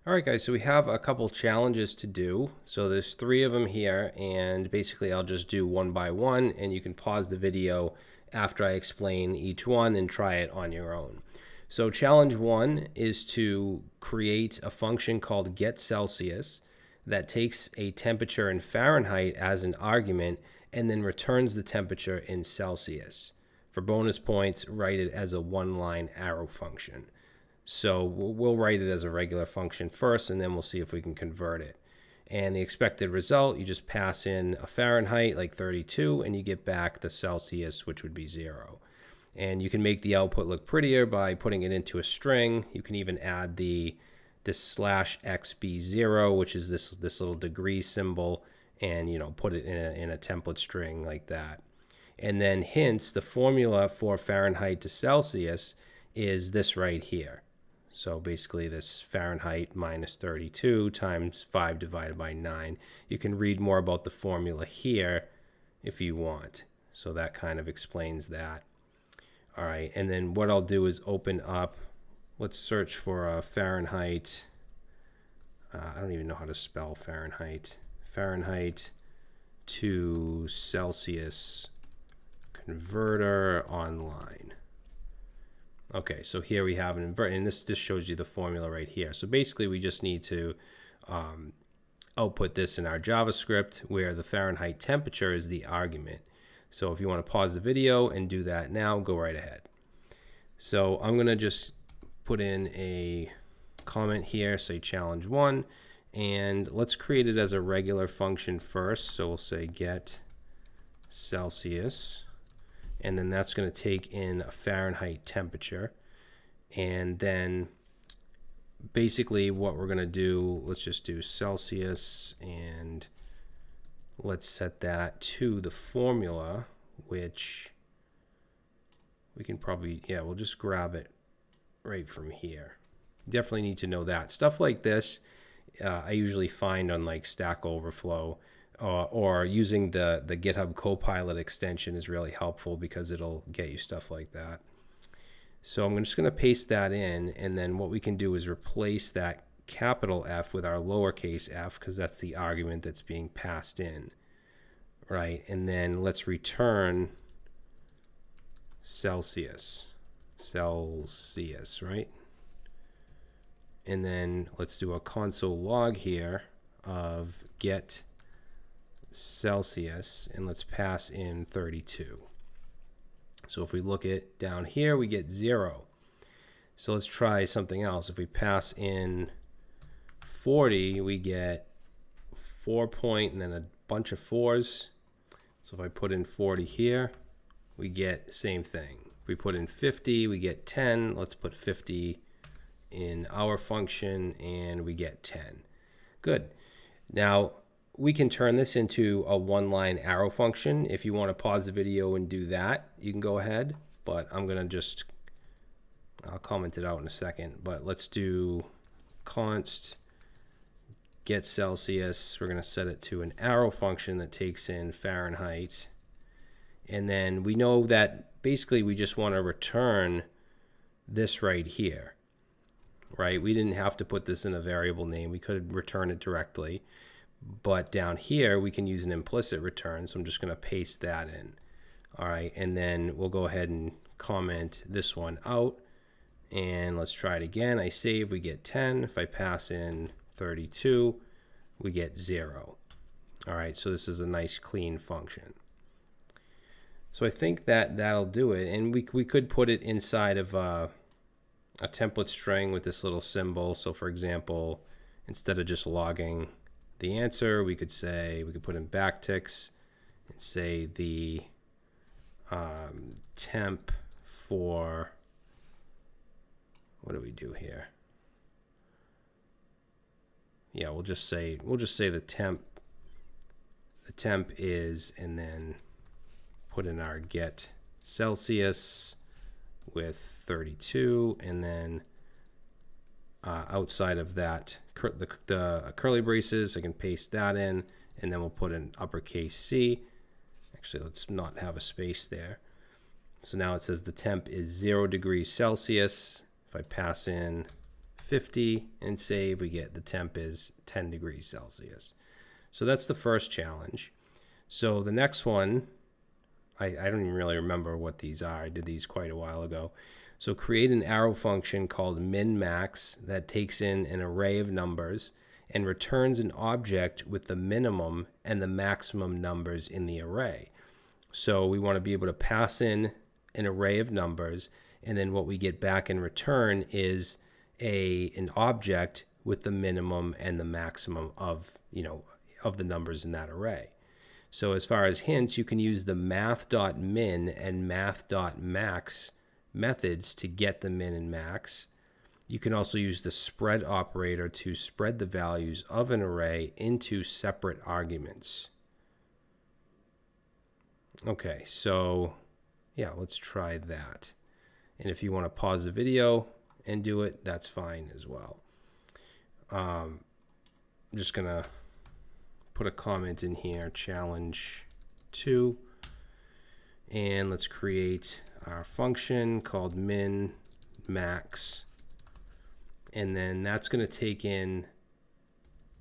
All right, guys, so we have a couple challenges to do. So there's 3 of them here, and basically I'll just do one by one, and you can pause the video after I explain each one and try it on your own. So challenge 1 is to create a function called getCelsius that takes a temperature in Fahrenheit as an argument and then returns the temperature in Celsius. For bonus points, write it as a one-line arrow function. So we'll write it as a regular function first, and then we'll see if we can convert it. And the expected result, you just pass in a Fahrenheit, like 32, and you get back the Celsius, which would be 0. And you can make the output look prettier by putting it into a string. You can even add this /xb0, which is this little degree symbol, and put it in a template string like that. And then hence, the formula for Fahrenheit to Celsius is this right here. So basically this Fahrenheit minus 32 times 5 divided by 9. You can read more about the formula here if you want. So that kind of explains that. All right, and then what I'll do is open up, let's search for Fahrenheit. I don't even know how to spell Fahrenheit. Fahrenheit to Celsius converter online. Okay, so here we have an invert, and this just shows you the formula right here. So basically, we just need to output this in our JavaScript, where the Fahrenheit temperature is the argument. So if you want to pause the video and do that now, go right ahead. So I'm going to just put in a comment here, say challenge 1, and let's create it as a regular function first. So we'll say get Celsius. And then that's going to take in a Fahrenheit temperature. And then basically what we're going to do, let's just do Celsius, and let's set that to the formula, which we can probably, we'll just grab it right from here. Definitely need to know that. Stuff like this, I usually find on like Stack Overflow. Or using the GitHub Copilot extension is really helpful because it'll get you stuff like that. So I'm just going to paste that in, and then what we can do is replace that capital F with our lowercase f, because that's the argument that's being passed in, right? And then let's return Celsius, right? And then let's do a console log here of get Celsius, and let's pass in 32. So if we look at down here, we get 0. So let's try something else. If we pass in 40, we get 4 point and then a bunch of 4s. So if I put in 40 here, we get same thing. If we put in 50, we get 10. Let's put 50 in our function, and we get 10. Good. Now we can turn this into a one-line arrow function. If you want to pause the video and do that, you can go ahead. But I'm going to I'll comment it out in a second. But let's do const get Celsius. We're going to set it to an arrow function that takes in Fahrenheit. And then we know that basically we just want to return this right here, right? We didn't have to put this in a variable name. We could return it directly. But down here, we can use an implicit return, so I'm just going to paste that in. All right, and then we'll go ahead and comment this one out. And let's try it again. I save, we get 10. If I pass in 32, we get 0. All right, so this is a nice, clean function. So I think that'll do it. And we could put it inside of a template string with this little symbol. So for example, instead of just logging the answer, we could put in backticks and say the temp for, what do we do here? Yeah, we'll just say the temp is, and then put in our get Celsius with 32, and then outside of that, the curly braces, I can paste that in, and then we'll put in uppercase C. Actually, let's not have a space there. So now it says the temp is 0 degrees Celsius. If I pass in 50 and save. We get the temp is 10 degrees Celsius. So that's the first challenge. So the next one, I don't even really remember what these are. I did these quite a while ago. So create an arrow function called min-max that takes in an array of numbers and returns an object with the minimum and the maximum numbers in the array. So we want to be able to pass in an array of numbers, and then what we get back in return is an object with the minimum and the maximum of the numbers in that array. So as far as hints, you can use the math.min and math.max methods to get the min and max. You can also use the spread operator to spread the values of an array into separate arguments. Okay, so yeah, let's try that. And if you want to pause the video and do it, that's fine as well. I'm just going to put a comment in here, challenge 2. And let's create our function called min max. And then that's going to take in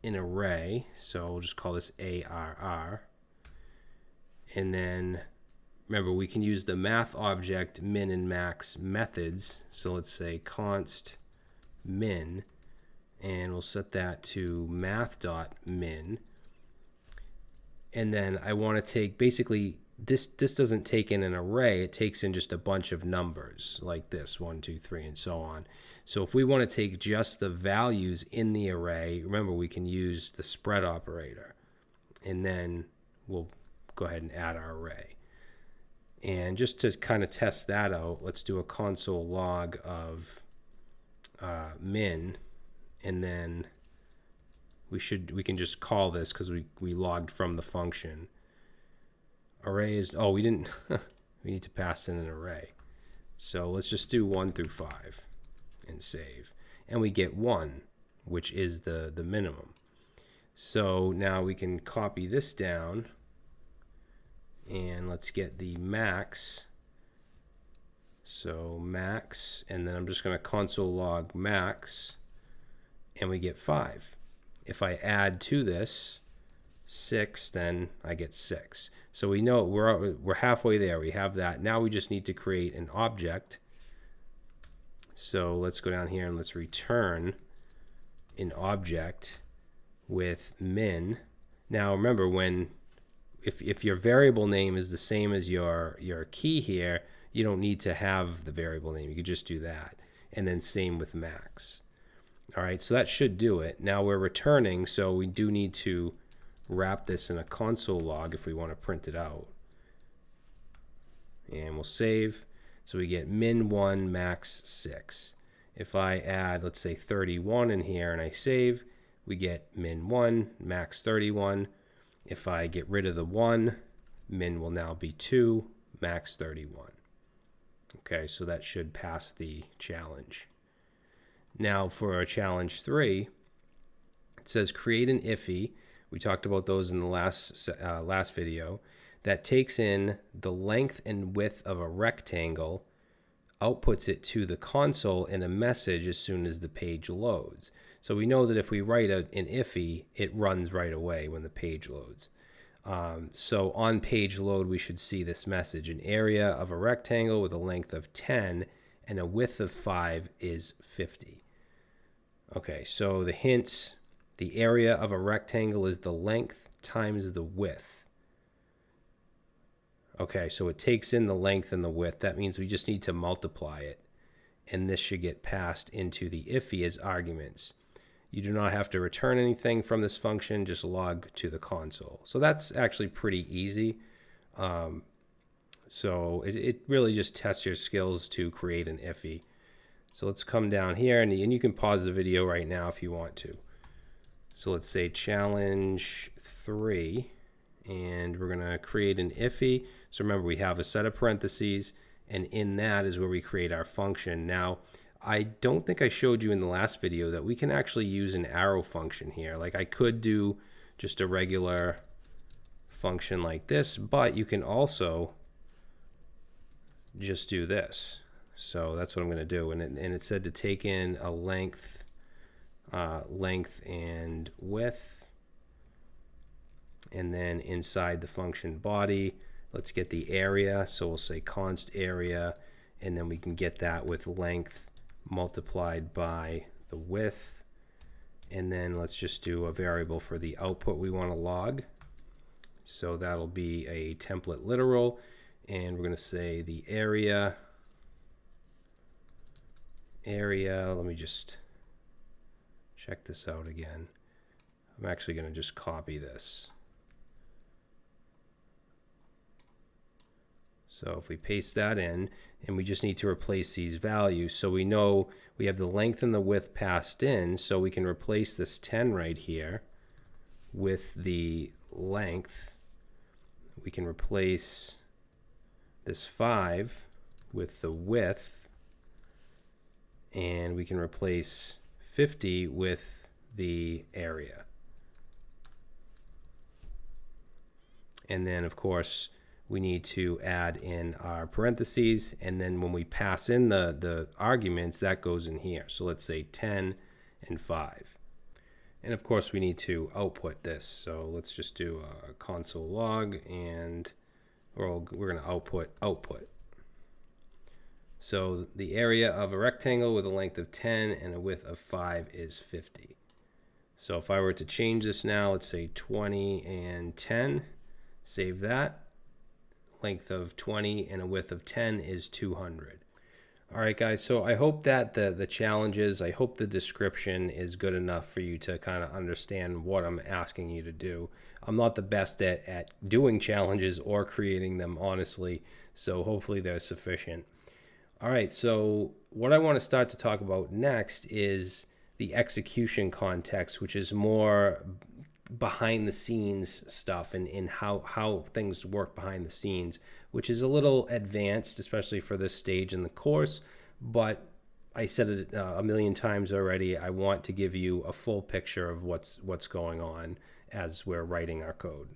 an array. So we'll just call this ARR. And then remember, we can use the math object min and max methods. So let's say const min, and we'll set that to math.min. And then I want to take, basically, this doesn't take in an array. It takes in just a bunch of numbers like this, 1, 2, 3, and so on. So if we want to take just the values in the array, remember, we can use the spread operator. And then we'll go ahead and add our array. And just to kind of test that out, let's do a console log of min, and then we can just call this because we logged from the function. Array is, oh, we didn't, we need to pass in an array. So let's just do 1 through 5 and save. And we get 1, which is the minimum. So now we can copy this down. And let's get the max. So max, and then I'm just going to console log max, and we get 5. If I add to this 6, then I get 6. So we know we're halfway there. We have that. Now we just need to create an object. So let's go down here and let's return an object with min. Now remember, if your variable name is the same as your key here, you don't need to have the variable name. You could just do that. And then same with max. All right, so that should do it. Now we're returning, so we do need to wrap this in a console log if we want to print it out. And we'll save. So we get min 1, max 6. If I add, let's say 31 in here and I save, we get min 1, max 31. If I get rid of the 1, min will now be 2, max 31. Okay, so that should pass the challenge. Now for challenge 3, it says create an IIFE. We talked about those in the last video. That takes in the length and width of a rectangle, outputs it to the console in a message as soon as the page loads. So we know that if we write an IIFE, it runs right away when the page loads. So on page load, we should see this message. An area of a rectangle with a length of 10 and a width of 5 is 50. Okay, so the hints, the area of a rectangle is the length times the width. Okay, so it takes in the length and the width. That means we just need to multiply it. And this should get passed into the IIFE as arguments. You do not have to return anything from this function, just log to the console. So that's actually pretty easy. So it really just tests your skills to create an IIFE. So let's come down here, and you can pause the video right now if you want to. So let's say challenge 3, and we're going to create an IIFE. So remember, we have a set of parentheses, and in that is where we create our function. Now, I don't think I showed you in the last video that we can actually use an arrow function here. Like I could do just a regular function like this, but you can also just do this. So that's what I'm going to do. And it said to take in a length length and width. And then inside the function body, let's get the area. So we'll say const area, and then we can get that with length multiplied by the width. And then let's just do a variable for the output we want to log. So that'll be a template literal, and we're going to say the area. Let me just check this out again. I'm actually going to just copy this. So if we paste that in, and we just need to replace these values, so we know we have the length and the width passed in, so we can replace this 10 right here with the length. We can replace this 5 with the width, and we can replace 50 with the area. And then, of course, we need to add in our parentheses, and then when we pass in the arguments, that goes in here. So let's say 10 and 5. And of course, we need to output this. So let's just do a console log, and we're going to output. So the area of a rectangle with a length of 10 and a width of 5 is 50. So if I were to change this now, let's say 20 and 10, save that. Length of 20 and a width of 10 is 200. All right, guys, so I hope that the challenges, I hope the description is good enough for you to kind of understand what I'm asking you to do. I'm not the best at doing challenges or creating them, honestly, so hopefully they're sufficient. All right, so what I want to start to talk about next is the execution context, which is more behind the scenes stuff and how things work behind the scenes, which is a little advanced, especially for this stage in the course. But I said it a million times already, I want to give you a full picture of what's going on as we're writing our code.